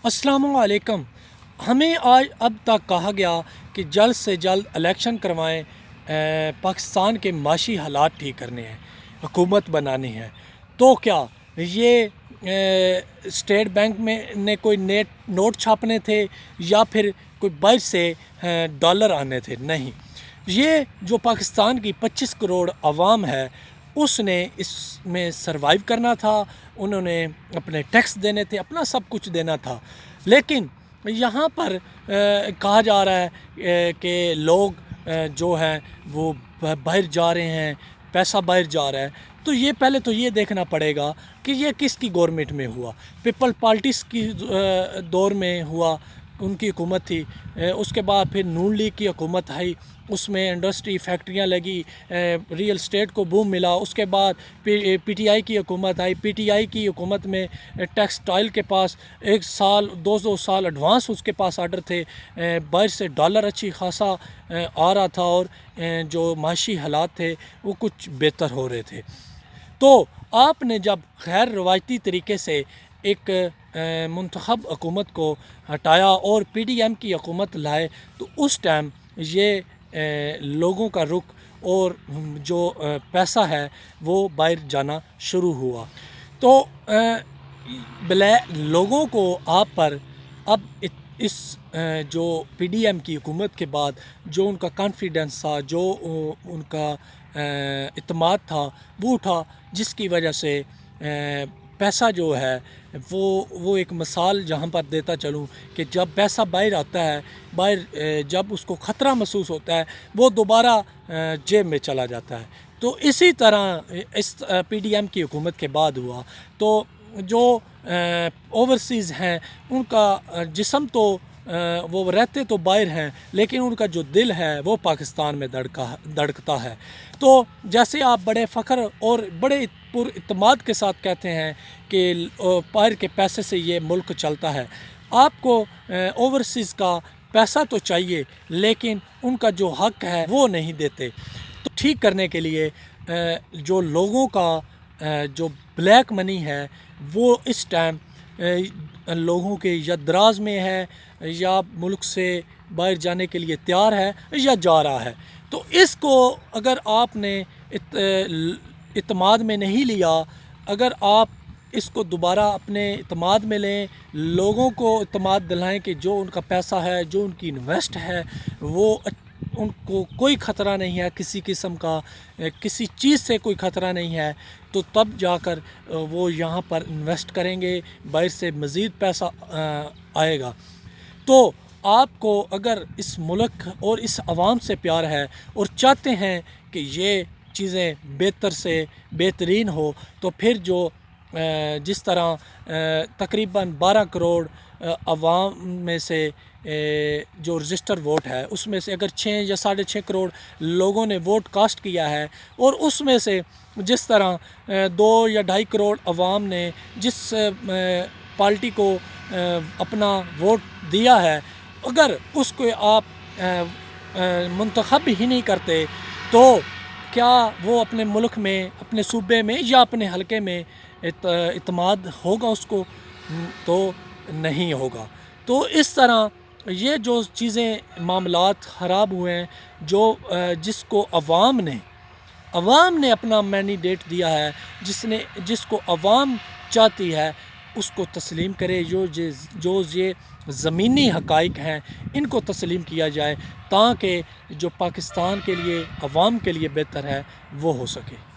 अस्सलामुअलैकुम। हमें आज अब तक कहा गया कि जल्द से जल्द इलेक्शन करवाएं, पाकिस्तान के माशी हालात ठीक करने हैं, हुकूमत बनानी है। तो क्या ये स्टेट बैंक में ने कोई नोट छापने थे या फिर कोई बाहर से डॉलर आने थे? नहीं, ये जो पाकिस्तान की 25 करोड़ आवाम है उसने इसमें सरवाइव करना था। उन्होंने अपने टैक्स देने थे, अपना सब कुछ देना था। लेकिन यहाँ पर कहा जा रहा है कि लोग जो हैं वो बाहर जा रहे हैं, पैसा बाहर जा रहा है। तो ये पहले तो ये देखना पड़ेगा कि ये किसकी गवर्नमेंट में हुआ। पीपल पार्टीज़ की दौर में हुआ, उनकी हुकूमत थी। उसके बाद फिर नून लीग की हुकूमत आई, उसमें इंडस्ट्री फैक्ट्रियां लगी, रियल स्टेट को बूम मिला। उसके बाद पीटीआई की हुकूमत आई। पीटीआई की हुकूमत में टेक्सटाइल के पास 1 साल 2 साल एडवांस उसके पास आर्डर थे, बाहर से डॉलर अच्छी खासा आ रहा था और जो माशी हालात थे वो कुछ बेहतर हो रहे थे। तो आपने जब गैर रवायती तरीके से एक मुंतखब हुकूमत को हटाया और पीडीएम की हुकूमत लाए, तो उस टाइम ये लोगों का रुख और जो पैसा है वो बाहर जाना शुरू हुआ। तो लोगों को आप पर अब इस जो पीडीएम की हुकूमत के बाद जो उनका कॉन्फिडेंस था, जो उनका इत्मीनान था वो उठा, जिसकी वजह से पैसा जो है वो एक मिसाल जहाँ पर देता चलूँ कि जब पैसा बाहर आता है, बाहर जब उसको ख़तरा महसूस होता है वो दोबारा जेब में चला जाता है। तो इसी तरह इस पीडीएम की हुकूमत के बाद हुआ। तो जो ओवरसीज़ हैं उनका जिस्म तो वो रहते तो बाहर हैं, लेकिन उनका जो दिल है वो पाकिस्तान में धड़कता है। तो जैसे आप बड़े फ़ख्र और बड़े पुरइत्माद के साथ कहते हैं कि बाहर के पैसे से ये मुल्क चलता है, आपको ओवरसीज़ का पैसा तो चाहिए लेकिन उनका जो हक़ है वो नहीं देते। तो ठीक करने के लिए जो लोगों का जो ब्लैक मनी है वो इस टाइम लोगों के या दराज में है या मुल्क से बाहर जाने के लिए तैयार है या जा रहा है। तो इसको अगर आपने इत्मीनान में नहीं लिया, अगर आप इसको दोबारा अपने इत्मीनान में लें, लोगों को इत्मीनान दिलाएं कि जो उनका पैसा है, जो उनकी इन्वेस्ट है, वो उनको कोई ख़तरा नहीं है, किसी किस्म का किसी चीज़ से कोई ख़तरा नहीं है, तो तब जाकर वो यहाँ पर इन्वेस्ट करेंगे, बाहर से मज़ीद पैसा आएगा। तो आपको अगर इस मुल्क और इस आवाम से प्यार है और चाहते हैं कि ये चीज़ें बेहतर से बेहतरीन हो, तो फिर जो जिस तरह तकरीबन 12 करोड़ आवाम में से जो रजिस्टर वोट है उसमें से अगर 6 या 6.5 करोड़ लोगों ने वोट कास्ट किया है और उसमें से जिस तरह 2 या 2.5 करोड़ आवाम ने जिस पार्टी को अपना वोट दिया है, अगर उसको आप मुंतखब ही नहीं करते तो क्या वो अपने मुल्क में, अपने सूबे में या अपने हलके में इत्मीनान होगा उसको? तो नहीं होगा। तो इस तरह ये जो चीज़ें मामलात ख़राब हुए हैं, जो जिसको अवाम ने अपना मैंडेट दिया है, जिसको अवाम चाहती है उसको तस्लीम करे। जो ये ज़मीनी हक़ाइक़ हैं इनको तस्लीम किया जाए ताकि जो पाकिस्तान के लिए, अवाम के लिए बेहतर है वो हो सके।